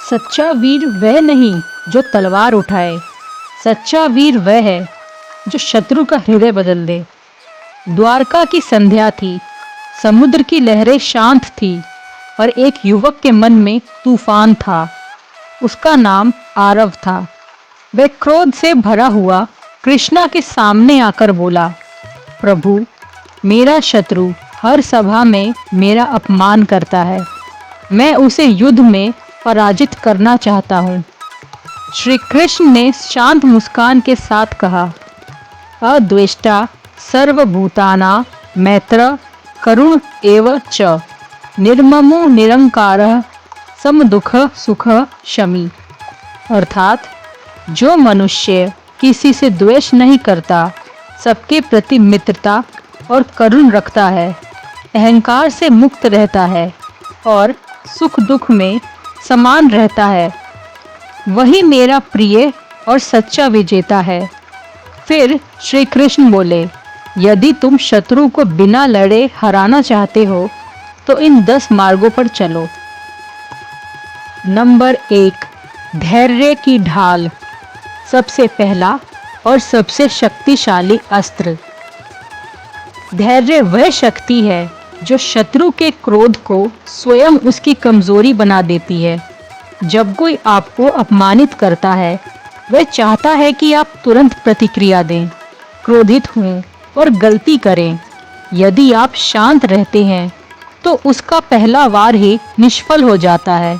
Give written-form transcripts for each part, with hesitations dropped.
सच्चा वीर वह नहीं जो तलवार उठाए, सच्चा वीर वह है जो शत्रु का हृदय बदल दे। द्वारका की संध्या थी, समुद्र की लहरें शांत थी और एक युवक के मन में तूफान था। उसका नाम आरव था। वह क्रोध से भरा हुआ कृष्णा के सामने आकर बोला, प्रभु, मेरा शत्रु हर सभा में मेरा अपमान करता है। मैं उसे युद्ध में पराजित करना चाहता हूँ। श्री कृष्ण ने शांत मुस्कान के साथ कहा, अद्वेष्टा सर्वभूतानां मैत्र करुण एव च निर्ममो निरंकारः समदुख सुख शमी। अर्थात जो मनुष्य किसी से द्वेष नहीं करता, सबके प्रति मित्रता और करुण रखता है, अहंकार से मुक्त रहता है और सुख दुख में समान रहता है, वही मेरा प्रिय और सच्चा विजेता है। फिर श्री कृष्ण बोले, यदि तुम शत्रु को बिना लड़े हराना चाहते हो तो इन 10 मार्गों पर चलो। नंबर 1, धैर्य की ढाल। सबसे पहला और सबसे शक्तिशाली अस्त्र। धैर्य वह शक्ति है जो शत्रु के क्रोध को स्वयं उसकी कमजोरी बना देती है। जब कोई आपको अपमानित करता है, वह चाहता है कि आप तुरंत प्रतिक्रिया दें, क्रोधित हों और गलती करें। यदि आप शांत रहते हैं तो उसका पहला वार ही निष्फल हो जाता है।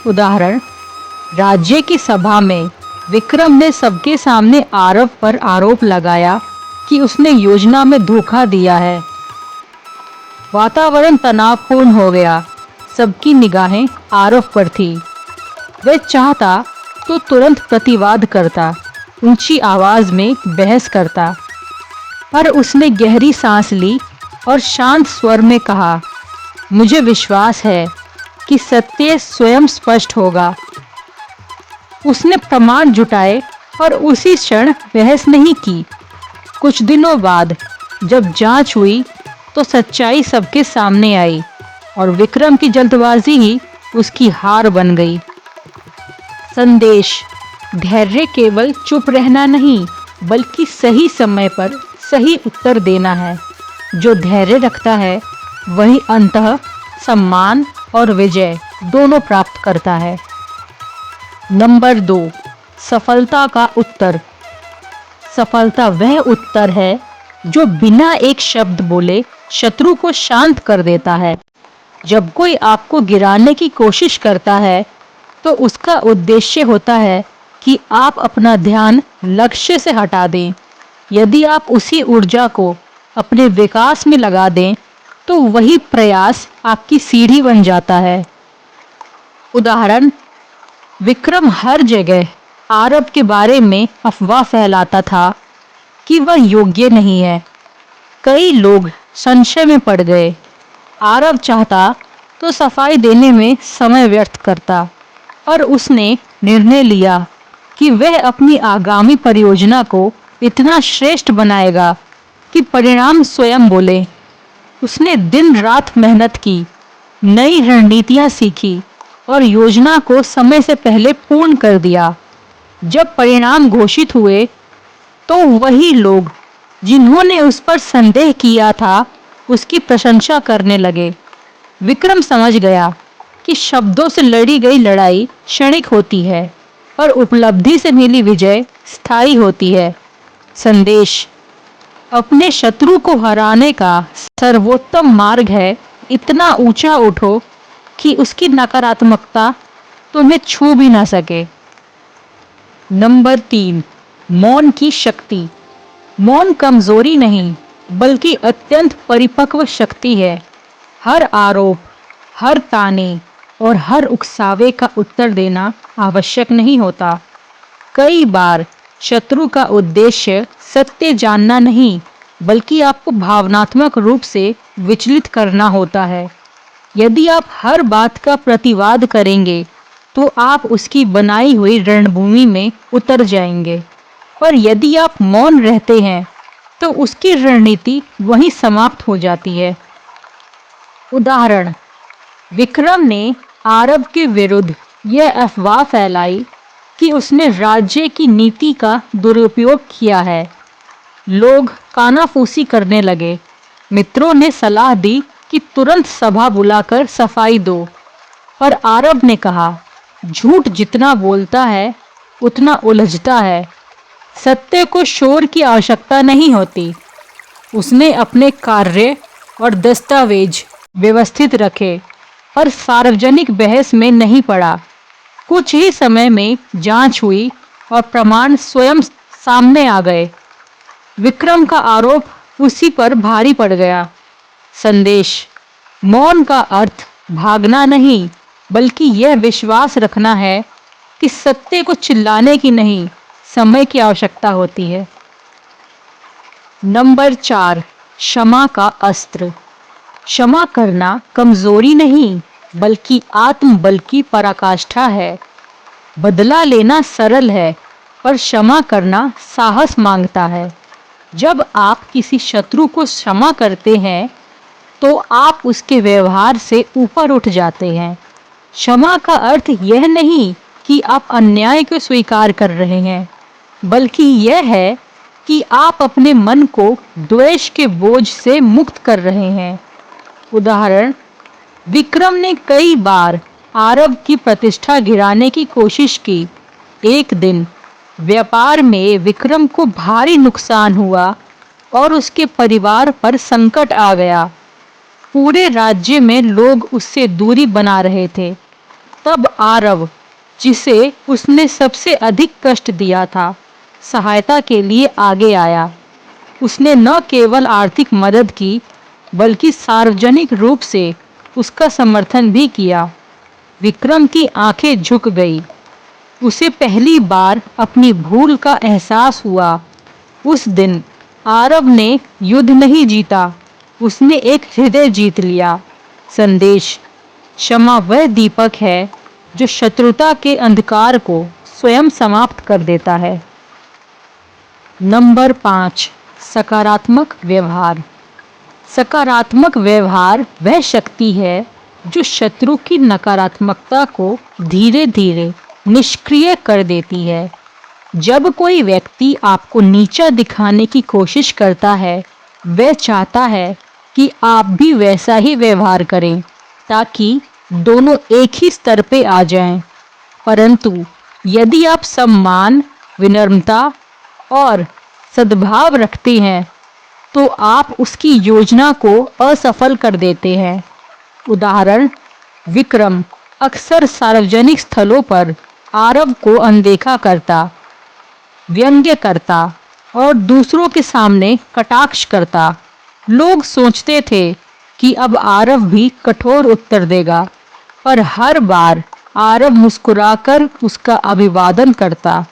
उदाहरण, राज्य की सभा में विक्रम ने सबके सामने आरव पर आरोप लगाया कि उसने योजना में धोखा दिया है। वातावरण तनावपूर्ण हो गया। सबकी निगाहें आरव पर थी। वह चाहता तो तुरंत प्रतिवाद करता, ऊंची आवाज में बहस करता, पर उसने गहरी सांस ली और शांत स्वर में कहा, मुझे विश्वास है कि सत्य स्वयं स्पष्ट होगा। उसने प्रमाण जुटाए और उसी क्षण बहस नहीं की। कुछ दिनों बाद जब जांच हुई तो सच्चाई सबके सामने आई और विक्रम की जल्दबाजी ही उसकी हार बन गई। संदेश, धैर्य केवल चुप रहना नहीं, बल्कि सही समय पर सही उत्तर देना है। जो धैर्य रखता है वही अंततः सम्मान और विजय दोनों प्राप्त करता है। नंबर 2, सफलता का उत्तर। सफलता वह उत्तर है जो बिना एक शब्द बोले शत्रु को शांत कर देता है। जब कोई आपको गिराने की कोशिश करता है तो उसका उद्देश्य होता है कि आप अपना ध्यान लक्ष्य से हटा दें। यदि आप उसी ऊर्जा को अपने विकास में लगा दें तो वही प्रयास आपकी सीढ़ी बन जाता है। उदाहरण, विक्रम हर जगह आरव के बारे में अफवाह फैलाता था कि वह योग्य नहीं है। कई लोग संशय में पड़ गए। आरव चाहता तो सफाई देने में समय व्यर्थ करता, और उसने निर्णय लिया कि वह अपनी आगामी परियोजना को इतना श्रेष्ठ बनाएगा कि परिणाम स्वयं बोले। उसने दिन रात मेहनत की, नई रणनीतियां सीखी और योजना को समय से पहले पूर्ण कर दिया। जब परिणाम घोषित हुए तो वही लोग जिन्होंने उस पर संदेह किया था उसकी प्रशंसा करने लगे। विक्रम समझ गया कि शब्दों से लड़ी गई लड़ाई क्षणिक होती है और उपलब्धि से मिली विजय स्थायी होती है। संदेश, अपने शत्रु को हराने का सर्वोत्तम मार्ग है इतना ऊंचा उठो कि उसकी नकारात्मकता तुम्हें छू भी ना सके। नंबर 3, मौन की शक्ति। मौन कमजोरी नहीं, बल्कि अत्यंत परिपक्व शक्ति है। हर आरोप, हर ताने और हर उकसावे का उत्तर देना आवश्यक नहीं होता। कई बार शत्रु का उद्देश्य सत्य जानना नहीं, बल्कि आपको भावनात्मक रूप से विचलित करना होता है। यदि आप हर बात का प्रतिवाद करेंगे तो आप उसकी बनाई हुई रणभूमि में उतर जाएंगे, पर यदि आप मौन रहते हैं तो उसकी रणनीति वहीं समाप्त हो जाती है। उदाहरण, विक्रम ने आरव के विरुद्ध यह अफवाह फैलाई कि उसने राज्य की नीति का दुरुपयोग किया है। लोग कानाफूसी करने लगे। मित्रों ने सलाह दी कि तुरंत सभा बुलाकर सफाई दो, पर आरव ने कहा, झूठ जितना बोलता है उतना उलझता है। सत्य को शोर की आवश्यकता नहीं होती। उसने अपने कार्य और दस्तावेज व्यवस्थित रखे, पर सार्वजनिक बहस में नहीं पड़ा। कुछ ही समय में जांच हुई और प्रमाण स्वयं सामने आ गए। विक्रम का आरोप उसी पर भारी पड़ गया। संदेश: मौन का अर्थ भागना नहीं, बल्कि यह विश्वास रखना है कि सत्य को चिल्लाने की नहीं, समय की आवश्यकता होती है। नंबर 4, क्षमा का अस्त्र। क्षमा करना कमजोरी नहीं, बल्कि आत्मबल की पराकाष्ठा है। बदला लेना सरल है, पर क्षमा करना साहस मांगता है। जब आप किसी शत्रु को क्षमा करते हैं, तो आप उसके व्यवहार से ऊपर उठ जाते हैं। क्षमा का अर्थ यह नहीं कि आप अन्याय को स्वीकार कर रहे हैं, बल्कि यह है कि आप अपने मन को द्वेष के बोझ से मुक्त कर रहे हैं। उदाहरण: विक्रम ने कई बार आरव की प्रतिष्ठा गिराने की कोशिश की। एक दिन व्यापार में विक्रम को भारी नुकसान हुआ और उसके परिवार पर संकट आ गया। पूरे राज्य में लोग उससे दूरी बना रहे थे। तब आरव, जिसे उसने सबसे अधिक कष्ट दिया था, सहायता के लिए आगे आया। उसने न केवल आर्थिक मदद की, बल्कि सार्वजनिक रूप से उसका समर्थन भी किया। विक्रम की आंखें झुक गई। उसे पहली बार अपनी भूल का एहसास हुआ। उस दिन आरव ने युद्ध नहीं जीता, उसने एक हृदय जीत लिया। संदेश: क्षमा वह दीपक है जो शत्रुता के अंधकार को स्वयं समाप्त कर देता है। नंबर 5, सकारात्मक व्यवहार। सकारात्मक व्यवहार वह शक्ति है जो शत्रु की नकारात्मकता को धीरे धीरे निष्क्रिय कर देती है। जब कोई व्यक्ति आपको नीचा दिखाने की कोशिश करता है, वह चाहता है कि आप भी वैसा ही व्यवहार करें, ताकि दोनों एक ही स्तर पे आ जाएं। परंतु यदि आप सम्मान, विनम्रता और सद्भाव रखते हैं, तो आप उसकी योजना को असफल कर देते हैं। उदाहरण: विक्रम अक्सर सार्वजनिक स्थलों पर आरव को अनदेखा करता, व्यंग्य करता और दूसरों के सामने कटाक्ष करता। लोग सोचते थे कि अब आरव भी कठोर उत्तर देगा, पर हर बार आरव मुस्कुराकर उसका अभिवादन करता,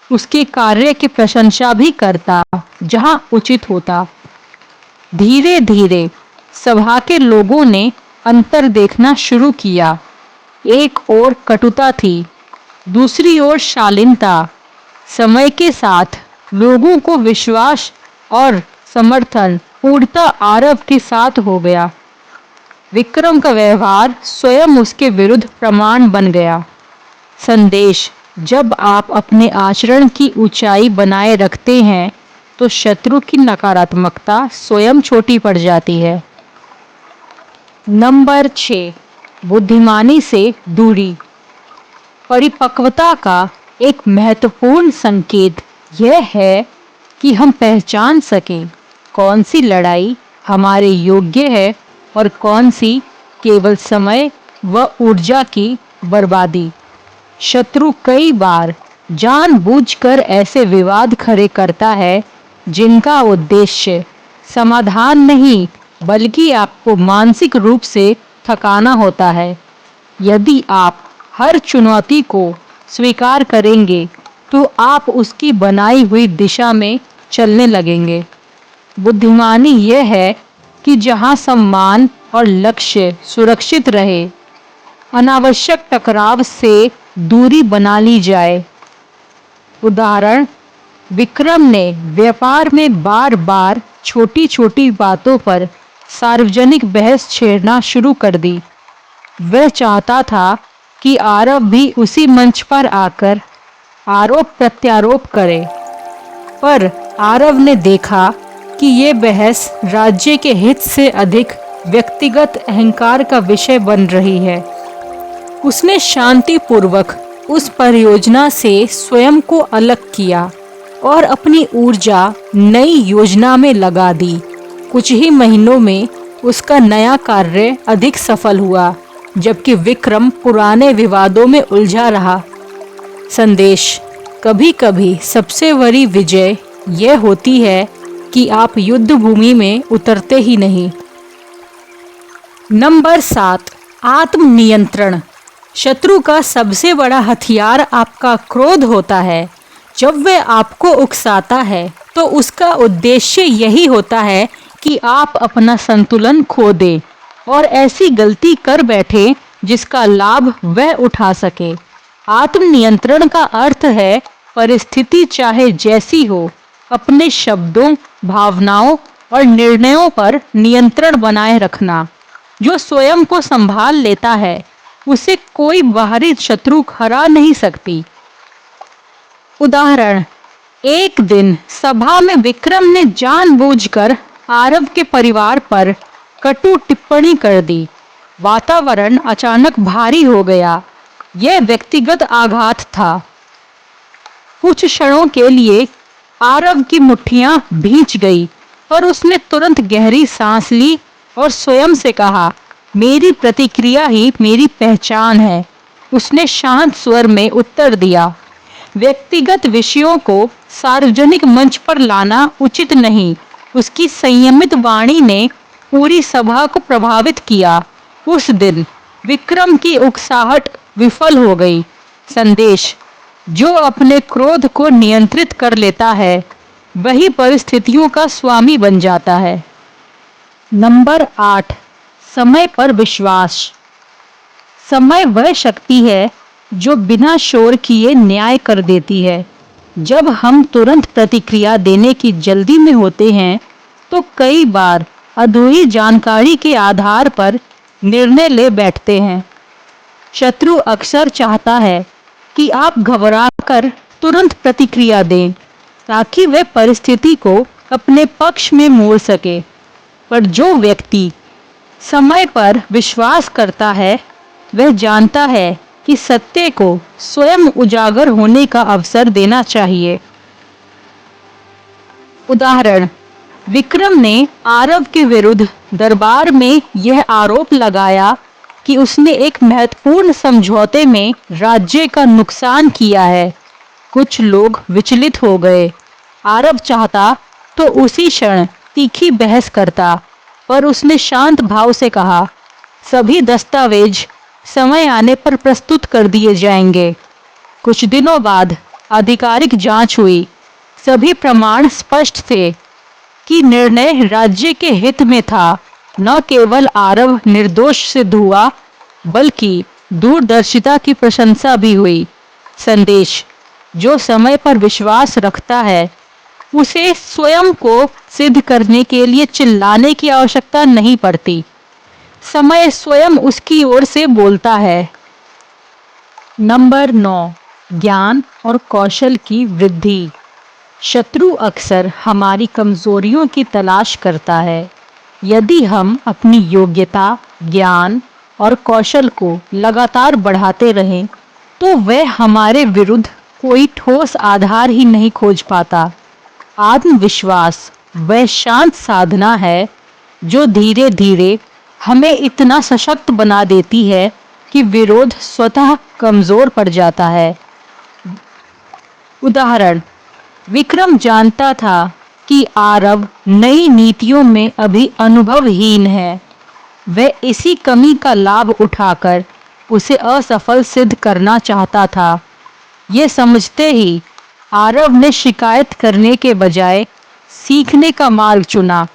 उसके कार्य की प्रशंसा भी करता जहां उचित होता। धीरे धीरे सभा के लोगों ने अंतर देखना शुरू किया। एक ओर कटुता थी, दूसरी ओर शालीनता। समय के साथ लोगों को विश्वास और समर्थन पूर्णतः आरव के साथ हो गया। विक्रम का व्यवहार स्वयं उसके विरुद्ध प्रमाण बन गया। संदेश: जब आप अपने आचरण की ऊंचाई बनाए रखते हैं, तो शत्रु की नकारात्मकता स्वयं छोटी पड़ जाती है। नंबर 6, बुद्धिमानी से दूरी। परिपक्वता का एक महत्वपूर्ण संकेत यह है कि हम पहचान सकें कौन सी लड़ाई हमारे योग्य है और कौन सी केवल समय व ऊर्जा की बर्बादी। शत्रु कई बार जानबूझकर ऐसे विवाद खड़े करता है जिनका उद्देश्य समाधान नहीं, बल्कि आपको मानसिक रूप से थकाना होता है। यदि आप हर चुनौती को स्वीकार करेंगे, तो आप उसकी बनाई हुई दिशा में चलने लगेंगे। बुद्धिमानी यह है कि जहां सम्मान और लक्ष्य सुरक्षित रहे, अनावश्यक टकराव से दूरी बना ली जाए। उदाहरण: विक्रम ने व्यापार में बार बार छोटी छोटी बातों पर सार्वजनिक बहस छेड़ना शुरू कर दी। वह चाहता था कि आरव भी उसी मंच पर आकर आरोप प्रत्यारोप करे, पर आरव ने देखा कि ये बहस राज्य के हित से अधिक व्यक्तिगत अहंकार का विषय बन रही है। उसने शांतिपूर्वक उस परियोजना से स्वयं को अलग किया और अपनी ऊर्जा नई योजना में लगा दी। कुछ ही महीनों में उसका नया कार्य अधिक सफल हुआ, जबकि विक्रम पुराने विवादों में उलझा रहा। संदेश: कभी कभी सबसे बड़ी विजय यह होती है कि आप युद्ध भूमि में उतरते ही नहीं। नंबर 7, आत्मनियंत्रण। शत्रु का सबसे बड़ा हथियार आपका क्रोध होता है। जब वह आपको उकसाता है तो उसका उद्देश्य यही होता है कि आप अपना संतुलन खो दें और ऐसी गलती कर बैठे जिसका लाभ वह उठा सके। आत्मनियंत्रण का अर्थ है परिस्थिति चाहे जैसी हो, अपने शब्दों, भावनाओं और निर्णयों पर नियंत्रण बनाए रखना। जो स्वयं को संभाल लेता है उसे कोई बाहरी शत्रु हरा नहीं सकती। उदाहरण: एक दिन सभा में विक्रम ने जानबूझकर आरव के परिवार पर कटु टिप्पणी कर दी। वातावरण अचानक भारी हो गया। यह व्यक्तिगत आघात था। कुछ क्षणों के लिए आरव की मुट्ठियां भींच गई और उसने तुरंत गहरी सांस ली और स्वयं से कहा, मेरी प्रतिक्रिया ही मेरी पहचान है। उसने शांत स्वर में उत्तर दिया, व्यक्तिगत विषयों को सार्वजनिक मंच पर लाना उचित नहीं। उसकी संयमित वाणी ने पूरी सभा को प्रभावित किया। उस दिन विक्रम की उकसाहट विफल हो गई। संदेश: जो अपने क्रोध को नियंत्रित कर लेता है वही परिस्थितियों का स्वामी बन जाता है। नंबर 8, समय पर विश्वास। समय वह शक्ति है जो बिना शोर किए न्याय कर देती है। जब हम तुरंत प्रतिक्रिया देने की जल्दी में होते हैं तो कई बार अधूरी जानकारी के आधार पर निर्णय ले बैठते हैं। शत्रु अक्सर चाहता है कि आप घबराकर तुरंत प्रतिक्रिया दें ताकि वह परिस्थिति को अपने पक्ष में मोड़ सके। पर जो व्यक्ति समय पर विश्वास करता है वह जानता है कि सत्य को स्वयं उजागर होने का अवसर देना चाहिए। उदाहरण: विक्रम ने आरव के विरुद्ध दरबार में यह आरोप लगाया कि उसने एक महत्वपूर्ण समझौते में राज्य का नुकसान किया है। कुछ लोग विचलित हो गए। आरव चाहता तो उसी क्षण तीखी बहस करता, पर उसने शांत भाव से कहा, सभी दस्तावेज समय आने पर प्रस्तुत कर दिए जाएंगे। कुछ दिनों बाद आधिकारिक जांच हुई। सभी प्रमाण स्पष्ट थे कि निर्णय राज्य के हित में था। न केवल आरव निर्दोष सिद्ध हुआ बल्कि दूरदर्शिता की प्रशंसा भी हुई। संदेश: जो समय पर विश्वास रखता है उसे स्वयं को सिद्ध करने के लिए चिल्लाने की आवश्यकता नहीं पड़ती। समय स्वयं उसकी ओर से बोलता है। नंबर 9, ज्ञान और कौशल की वृद्धि। शत्रु अक्सर हमारी कमजोरियों की तलाश करता है। यदि हम अपनी योग्यता, ज्ञान और कौशल को लगातार बढ़ाते रहें तो वह हमारे विरुद्ध कोई ठोस आधार ही नहीं खोज पाता। आत्मविश्वास वह शांत साधना है जो धीरे धीरे हमें इतना सशक्त बना देती है कि विरोध स्वतः कमजोर पड़ जाता है। उदाहरण: विक्रम जानता था कि आरव नई नीतियों में अभी अनुभवहीन है। वह इसी कमी का लाभ उठाकर उसे असफल सिद्ध करना चाहता था। ये समझते ही आरव ने शिकायत करने के बजाय सीखने का मार्ग चुना।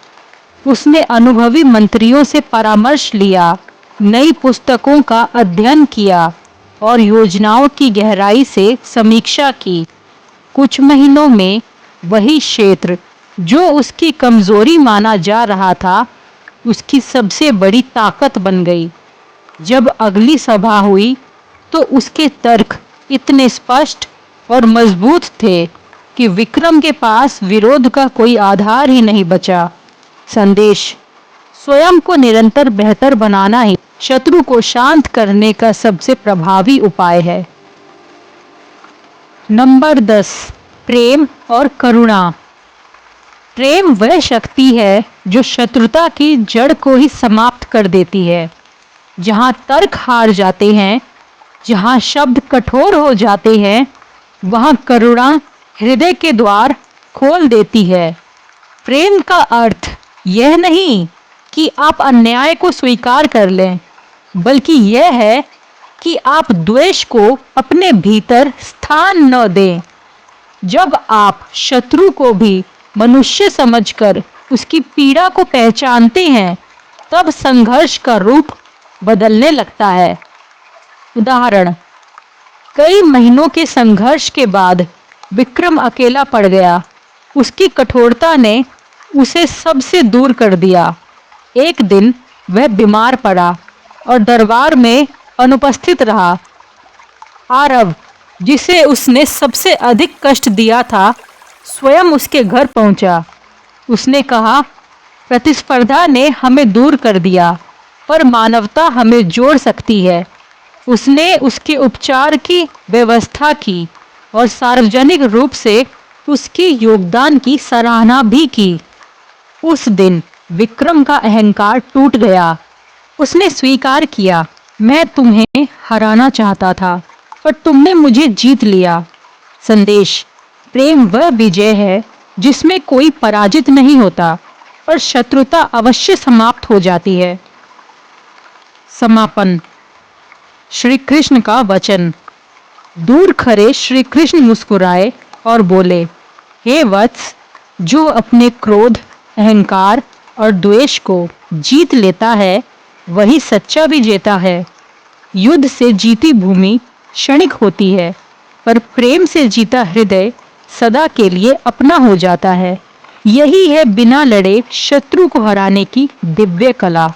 उसने अनुभवी मंत्रियों से परामर्श लिया, नई पुस्तकों का अध्ययन किया और योजनाओं की गहराई से समीक्षा की। कुछ महीनों में वही क्षेत्र जो उसकी कमजोरी माना जा रहा था उसकी सबसे बड़ी ताकत बन गई। जब अगली सभा हुई तो उसके तर्क इतने स्पष्ट और मजबूत थे कि विक्रम के पास विरोध का कोई आधार ही नहीं बचा। संदेश: स्वयं को निरंतर बेहतर बनाना ही शत्रु को शांत करने का सबसे प्रभावी उपाय है। नंबर 10, प्रेम और करुणा। प्रेम वह शक्ति है जो शत्रुता की जड़ को ही समाप्त कर देती है। जहाँ तर्क हार जाते हैं, जहाँ शब्द कठोर हो जाते हैं, वहाँ करुणा हृदय के द्वार खोल देती है। प्रेम का अर्थ यह नहीं कि आप अन्याय को स्वीकार कर लें, बल्कि यह है कि आप द्वेष को अपने भीतर स्थान न दें। जब आप शत्रु को भी मनुष्य समझकर उसकी पीड़ा को पहचानते हैं, तब संघर्ष का रूप बदलने लगता है। उदाहरण: कई महीनों के संघर्ष के बाद विक्रम अकेला पड़ गया। उसकी कठोरता ने उसे सबसे दूर कर दिया। एक दिन वह बीमार पड़ा और दरबार में अनुपस्थित रहा। आरव, जिसे उसने सबसे अधिक कष्ट दिया था, स्वयं उसके घर पहुंचा। उसने कहा, प्रतिस्पर्धा ने हमें दूर कर दिया, पर मानवता हमें जोड़ सकती है। उसने उसके उपचार की व्यवस्था की और सार्वजनिक रूप से उसके योगदान की सराहना भी की। उस दिन विक्रम का अहंकार टूट गया। उसने स्वीकार किया, मैं तुम्हें हराना चाहता था, पर तुमने मुझे जीत लिया। संदेश: प्रेम वह विजय है जिसमें कोई पराजित नहीं होता, पर शत्रुता अवश्य समाप्त हो जाती है। समापन: श्री कृष्ण का वचन। दूर खड़े श्री कृष्ण मुस्कुराए और बोले, हे वत्स, जो अपने क्रोध, अहंकार और द्वेष को जीत लेता है, वही सच्चा विजेता है। युद्ध से जीती भूमि क्षणिक होती है, पर प्रेम से जीता हृदय सदा के लिए अपना हो जाता है। यही है बिना लड़े शत्रु को हराने की दिव्य कला।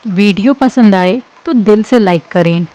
वीडियो पसंद आए तो दिल से लाइक करें।